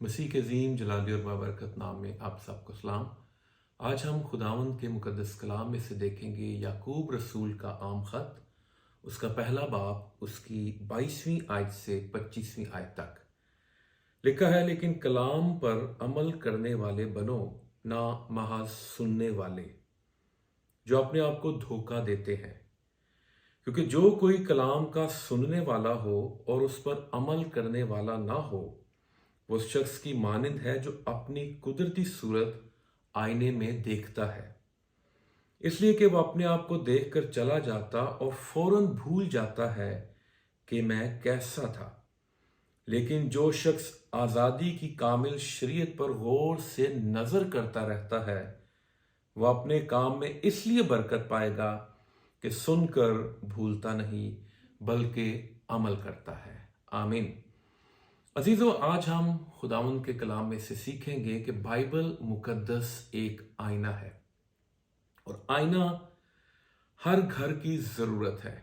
मसीह के अजीम जलाली और बाबरकत नाम में आप सबको सलाम। आज हम खुदावंद के मुकद्दस कलाम में से देखेंगे याकूब रसूल का आम खत, उसका पहला बाब, उसकी 22वीं आयत से 25वीं आयत तक। लिखा है, लेकिन कलाम पर अमल करने वाले बनो, ना महज सुनने वाले जो अपने आप को धोखा देते हैं। क्योंकि जो कोई कलाम का सुनने वाला हो और उस पर अमल करने वाला ना हो, वो शख्स की मानिंद है जो अपनी कुदरती सूरत आईने में देखता है, इसलिए कि वह अपने आप को देखकर चला जाता और फौरन भूल जाता है कि मैं कैसा था। लेकिन जो शख्स आज़ादी की कामिल शरीयत पर गौर से नज़र करता रहता है, वह अपने काम में इसलिए बरकत पाएगा कि सुनकर भूलता नहीं बल्कि अमल करता है। आमीन। अजीजों, आज हम खुदावंद के कलाम में से सीखेंगे कि बाइबल मुकद्दस एक आईना है और आईना हर घर की ज़रूरत है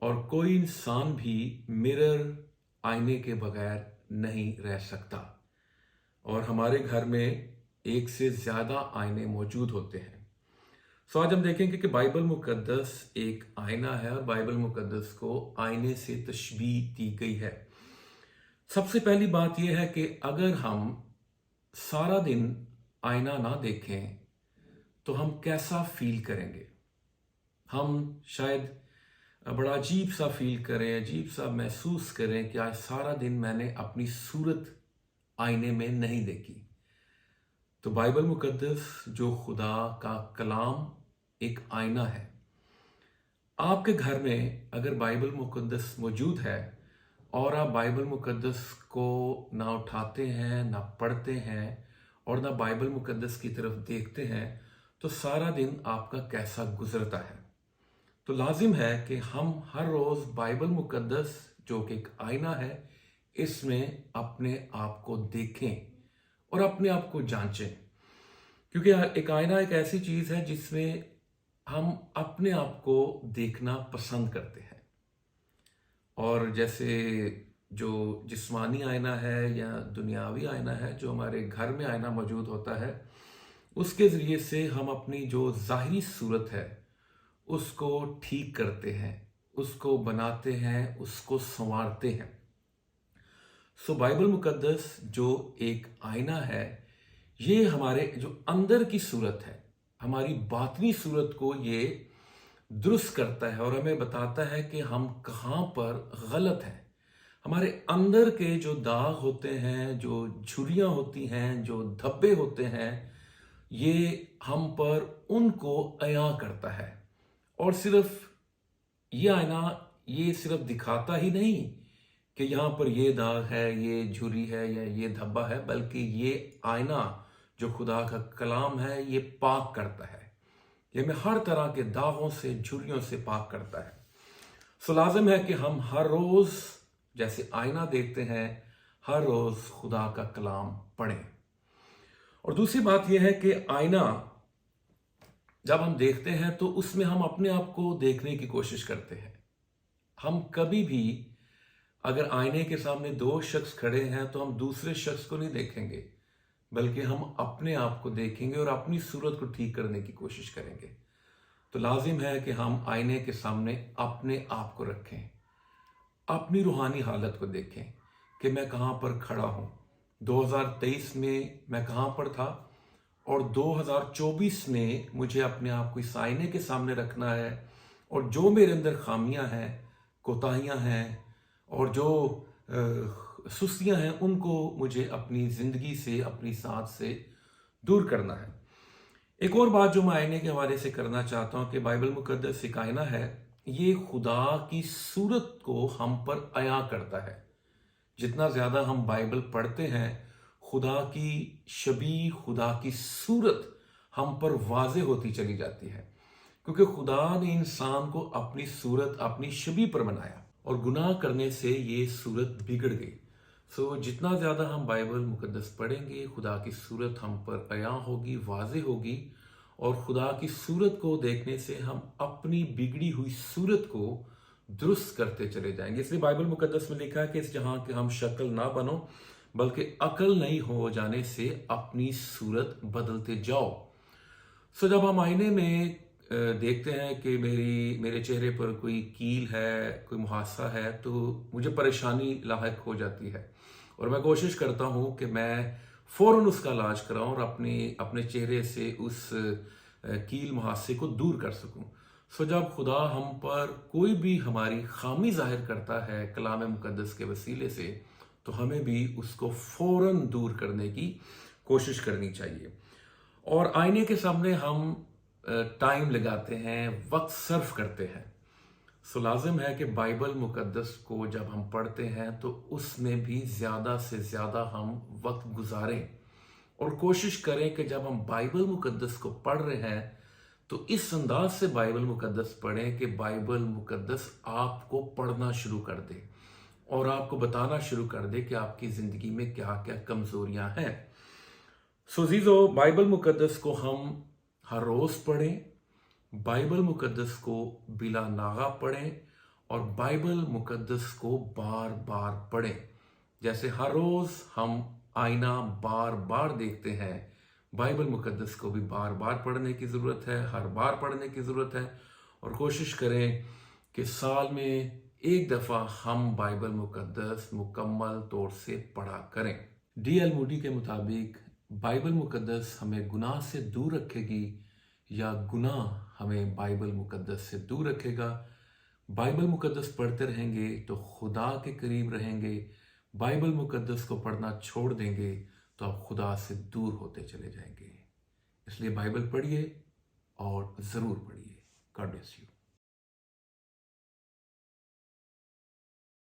और कोई इंसान भी मिरर आईने के बगैर नहीं रह सकता। और हमारे घर में एक से ज़्यादा आईने मौजूद होते हैं। सो आज हम देखेंगे कि बाइबल मुकद्दस एक आईना है और बाइबल मुकद्दस को आईने से तशबीह दी गई है। सबसे पहली बात यह है कि अगर हम सारा दिन आईना ना देखें तो हम कैसा फील करेंगे। हम शायद बड़ा अजीब सा फील करें, अजीब सा महसूस करें कि आज सारा दिन मैंने अपनी सूरत आईने में नहीं देखी। तो बाइबल मुकद्दस जो खुदा का कलाम एक आईना है। आपके घर में अगर बाइबल मुकद्दस मौजूद है और आप बाइबल मुकद्दस को ना उठाते हैं, ना पढ़ते हैं और ना बाइबल मुकद्दस की तरफ देखते हैं, तो सारा दिन आपका कैसा गुजरता है। तो लाजिम है कि हम हर रोज़ बाइबल मुकद्दस जो कि एक आईना है, इसमें अपने आप को देखें और अपने आप को जांचें। क्योंकि एक आईना एक ऐसी चीज़ है जिसमें हम अपने आप को देखना पसंद करते हैं। और जैसे जो जिस्मानी आईना है या दुनियावी आईना है, जो हमारे घर में आईना मौजूद होता है, उसके ज़रिए से हम अपनी जो ज़ाहिरी सूरत है उसको ठीक करते हैं, उसको बनाते हैं, उसको संवारते हैं। सो बाइबल मुकद्दस जो एक आईना है, ये हमारे जो अंदर की सूरत है, हमारी बातनी सूरत को ये दुरुस्त करता है और हमें बताता है कि हम कहाँ पर गलत हैं। हमारे अंदर के जो दाग होते हैं, जो झुर्रियाँ होती हैं, जो धब्बे होते हैं, ये हम पर उनको अया करता है। और सिर्फ ये आईना ये सिर्फ दिखाता ही नहीं कि यहाँ पर ये दाग है, ये झुर्री है या ये धब्बा है, बल्कि ये आईना जो खुदा का कलाम है ये पाक करता है। ये हमें हर तरह के दागों से, झुर्रियों से पाक करता है। सो लाजिम है कि हम हर रोज़ जैसे आईना देखते हैं, हर रोज़ खुदा का कलाम पढ़ें। और दूसरी बात यह है कि आईना जब हम देखते हैं तो उसमें हम अपने आप को देखने की कोशिश करते हैं। हम कभी भी अगर आईने के सामने दो शख्स खड़े हैं तो हम दूसरे शख्स को नहीं देखेंगे, बल्कि हम अपने आप को देखेंगे और अपनी सूरत को ठीक करने की कोशिश करेंगे। तो लाजिम है कि हम आईने के सामने अपने आप को रखें, अपनी रूहानी हालत को देखें कि मैं कहाँ पर खड़ा हूँ। 2023 में मैं कहाँ पर था और 2024 में मुझे अपने आप को इस आईने के सामने रखना है और जो मेरे अंदर खामियां हैं, कोताहियां हैं और जो सुस्तियां हैं, उनको मुझे अपनी ज़िंदगी से, अपनी साथ से दूर करना है। एक और बात जो मैं आईने के हवाले से करना चाहता हूँ कि बाइबल मुकद्दस एक आईना है, ये खुदा की सूरत को हम पर अया करता है। जितना ज़्यादा हम बाइबल पढ़ते हैं, खुदा की शबीह, खुदा की सूरत हम पर वाज़े होती चली जाती है। क्योंकि खुदा ने इंसान को अपनी सूरत, अपनी शबीह पर बनाया और गुनाह करने से ये सूरत बिगड़ गई। सो जितना ज़्यादा हम बाइबल मुकद्दस पढ़ेंगे, खुदा की सूरत हम पर अया होगी, वाज़े होगी और खुदा की सूरत को देखने से हम अपनी बिगड़ी हुई सूरत को दुरुस्त करते चले जाएंगे। इसलिए बाइबल मुकद्दस में लिखा है कि इस जहां के हम शक्ल ना बनो बल्कि अकल नई हो जाने से अपनी सूरत बदलते जाओ। सो जब हम आईने में देखते हैं कि मेरे चेहरे पर कोई कील है, कोई मुहासा है, तो मुझे परेशानी लाहक हो जाती है और मैं कोशिश करता हूँ कि मैं फ़ौरन उसका इलाज कराऊँ और अपने चेहरे से उस कील मुहासे को दूर कर सकूँ। सो जब खुदा हम पर कोई भी हमारी खामी जाहिर करता है कलाम मुकद्दस के वसीले से, तो हमें भी उसको फ़ौरन दूर करने की कोशिश करनी चाहिए। और आईने के सामने हम टाइम लगाते हैं, वक्त सर्फ करते हैं। सो लाजिम है कि बाइबल मुकद्दस को जब हम पढ़ते हैं तो उसमें भी ज़्यादा से ज़्यादा हम वक्त गुजारें और कोशिश करें कि जब हम बाइबल मुकद्दस को पढ़ रहे हैं तो इस अंदाज से बाइबल मुकद्दस पढ़ें कि बाइबल मुकद्दस आपको पढ़ना शुरू कर दे और आपको बताना शुरू कर दे कि आपकी ज़िंदगी में क्या क्या कमज़ोरियां हैं। सो जीजो, बाइबल मुकद्दस को हम हर रोज़ पढ़ें, बाइबल मुकद्दस को बिला नागा पढ़ें और बाइबल मुकद्दस को बार बार पढ़ें। जैसे हर रोज़ हम आईना बार बार देखते हैं, बाइबल मुकद्दस को भी बार बार पढ़ने की ज़रूरत है, हर बार पढ़ने की ज़रूरत है। और कोशिश करें कि साल में एक दफ़ा हम बाइबल मुकद्दस मुकम्मल तौर से पढ़ा करें। डी.एल. मूडी के मुताबिक बाइबल मुकद्दस हमें गुनाह से दूर रखेगी या गुनाह हमें बाइबल मुकद्दस से दूर रखेगा। बाइबल मुकद्दस पढ़ते रहेंगे तो खुदा के करीब रहेंगे। बाइबल मुकद्दस को पढ़ना छोड़ देंगे तो आप खुदा से दूर होते चले जाएंगे। इसलिए बाइबल पढ़िए और ज़रूर पढ़िए। God bless you.